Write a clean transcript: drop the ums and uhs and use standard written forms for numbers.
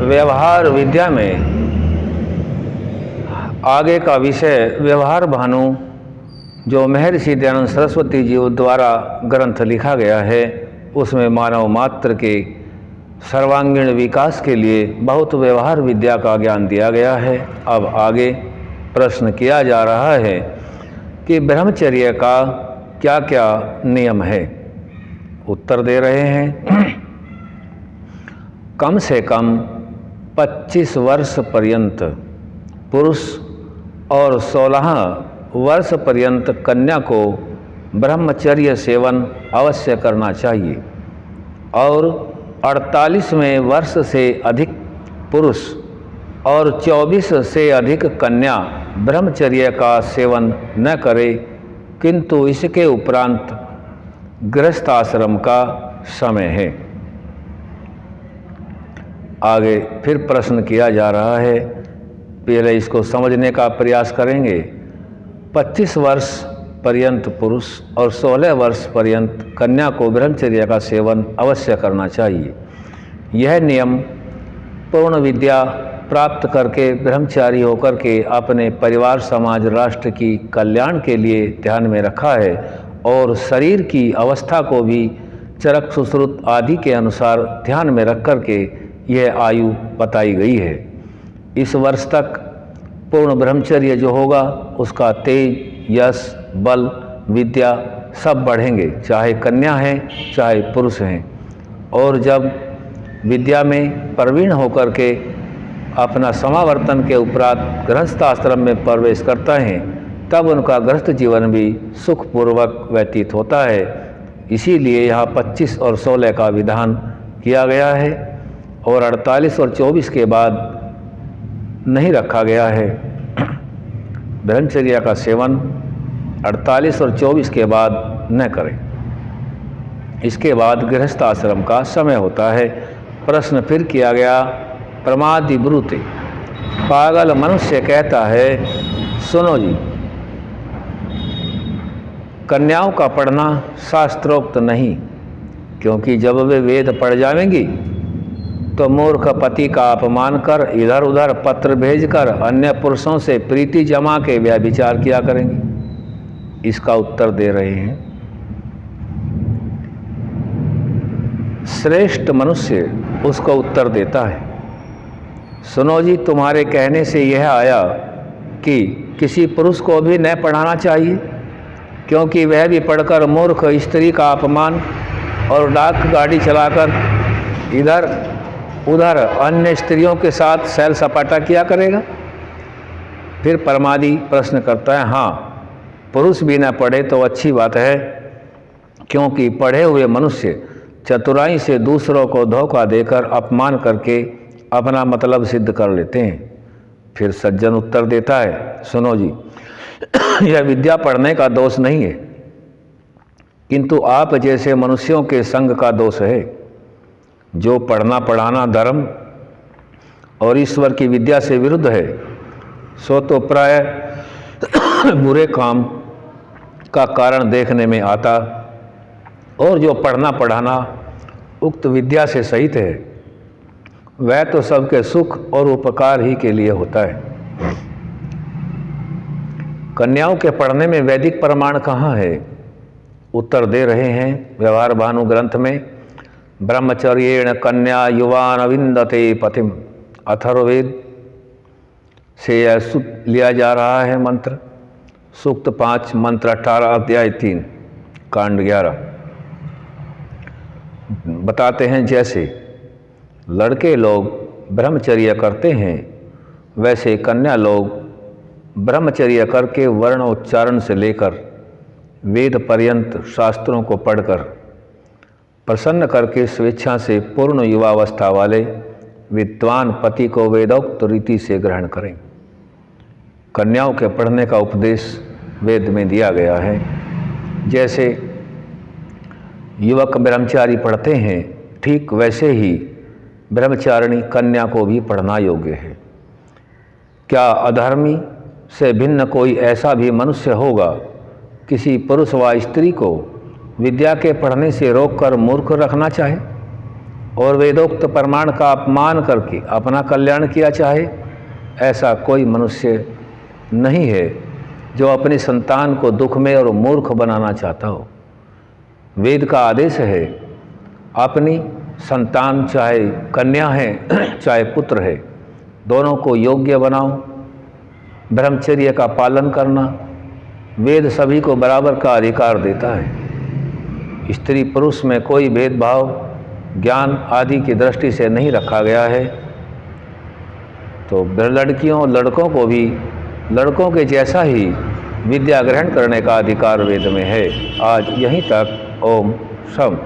व्यवहार विद्या में आगे का विषय व्यवहार भानु जो महर्षि दयानंद सरस्वती जी द्वारा ग्रंथ लिखा गया है, उसमें मानव मात्र के सर्वांगीण विकास के लिए बहुत व्यवहार विद्या का ज्ञान दिया गया है। अब आगे प्रश्न किया जा रहा है कि ब्रह्मचर्य का क्या क्या नियम है। उत्तर दे रहे हैं, कम से कम 25 वर्ष पर्यंत पुरुष और 16 वर्ष पर्यंत कन्या को ब्रह्मचर्य सेवन अवश्य करना चाहिए और 48वें वर्ष से अधिक पुरुष और 24 से अधिक कन्या ब्रह्मचर्य का सेवन न करे, किंतु इसके उपरांत गृहस्थ आश्रम का समय है। आगे फिर प्रश्न किया जा रहा है, पहले इसको समझने का प्रयास करेंगे। 25 वर्ष पर्यंत पुरुष और 16 वर्ष पर्यंत कन्या को ब्रह्मचर्य का सेवन अवश्य करना चाहिए। यह नियम पूर्ण विद्या प्राप्त करके ब्रह्मचारी होकर के अपने परिवार, समाज, राष्ट्र की कल्याण के लिए ध्यान में रखा है और शरीर की अवस्था को भी चरक सुश्रुत आदि के अनुसार ध्यान में रख कर के यह आयु बताई गई है। इस वर्ष तक पूर्ण ब्रह्मचर्य जो होगा उसका तेज, यश, बल, विद्या सब बढ़ेंगे, चाहे कन्या हैं चाहे पुरुष हैं। और जब विद्या में प्रवीण होकर के अपना समावर्तन के उपरांत गृहस्थ आश्रम में प्रवेश करता है, तब उनका गृहस्थ जीवन भी सुखपूर्वक व्यतीत होता है। इसीलिए यहाँ 25 और 16 का विधान किया गया है और 48 और 24 के बाद नहीं रखा गया है। ब्रह्मचर्य का सेवन 48 और 24 के बाद न करें। इसके बाद गृहस्थ आश्रम का समय होता है। प्रश्न फिर किया गया, प्रमादि ब्रूते, पागल मनुष्य कहता है, सुनो जी, कन्याओं का पढ़ना शास्त्रोक्त नहीं, क्योंकि जब वे वेद पढ़ जाएंगी तो मूर्ख पति का अपमान कर इधर उधर पत्र भेजकर अन्य पुरुषों से प्रीति जमा के व्यभिचार किया करेंगी। इसका उत्तर दे रहे हैं, श्रेष्ठ मनुष्य उसको उत्तर देता है, सुनो जी, तुम्हारे कहने से यह आया कि किसी पुरुष को भी न पढ़ाना चाहिए, क्योंकि वह भी पढ़कर मूर्ख स्त्री का अपमान और डाक गाड़ी चलाकर इधर उधर अन्य स्त्रियों के साथ सैर सपाटा किया करेगा। फिर परमादि प्रश्न करता है, हाँ, पुरुष भी न पढ़े तो अच्छी बात है, क्योंकि पढ़े हुए मनुष्य चतुराई से दूसरों को धोखा देकर अपमान करके अपना मतलब सिद्ध कर लेते हैं। फिर सज्जन उत्तर देता है, सुनो जी, यह विद्या पढ़ने का दोष नहीं है, किंतु आप जैसे मनुष्यों के संग का दोष है। जो पढ़ना पढ़ाना धर्म और ईश्वर की विद्या से विरुद्ध है, सो तो प्राय बुरे काम का कारण देखने में आता, और जो पढ़ना पढ़ाना उक्त विद्या से सहित है, वह तो सबके सुख और उपकार ही के लिए होता है। कन्याओं के पढ़ने में वैदिक प्रमाण कहाँ है? उत्तर दे रहे हैं व्यवहार भानु ग्रंथ में, ब्रह्मचर्येण कन्या युवान अविंदते पतिम, अथर्ववेद से यह लिया जा रहा है मंत्र, सूक्त 5, मंत्र 18, अध्याय 3, कांड 11। बताते हैं, जैसे लड़के लोग ब्रह्मचर्य करते हैं, वैसे कन्या लोग ब्रह्मचर्य करके वर्ण उच्चारण से लेकर वेद पर्यंत शास्त्रों को पढ़कर प्रसन्न करके स्वेच्छा से पूर्ण युवावस्था वाले विद्वान पति को वेदोक्त रीति से ग्रहण करें। कन्याओं के पढ़ने का उपदेश वेद में दिया गया है। जैसे युवक ब्रह्मचारी पढ़ते हैं, ठीक वैसे ही ब्रह्मचारिणी कन्या को भी पढ़ना योग्य है। क्या अधर्मी से भिन्न कोई ऐसा भी मनुष्य होगा किसी पुरुष व स्त्री को विद्या के पढ़ने से रोककर मूर्ख रखना चाहे और वेदोक्त प्रमाण का अपमान करके अपना कल्याण किया चाहे, ऐसा कोई मनुष्य नहीं है जो अपनी संतान को दुख में और मूर्ख बनाना चाहता हो। वेद का आदेश है, अपनी संतान चाहे कन्या है चाहे पुत्र है, दोनों को योग्य बनाओ। ब्रह्मचर्य का पालन करना, वेद सभी को बराबर का अधिकार देता है। स्त्री पुरुष में कोई भेदभाव ज्ञान आदि की दृष्टि से नहीं रखा गया है। तो लड़कियों और लड़कों को भी लड़कों के जैसा ही विद्या ग्रहण करने का अधिकार वेद में है। आज यहीं तक। ओम शम।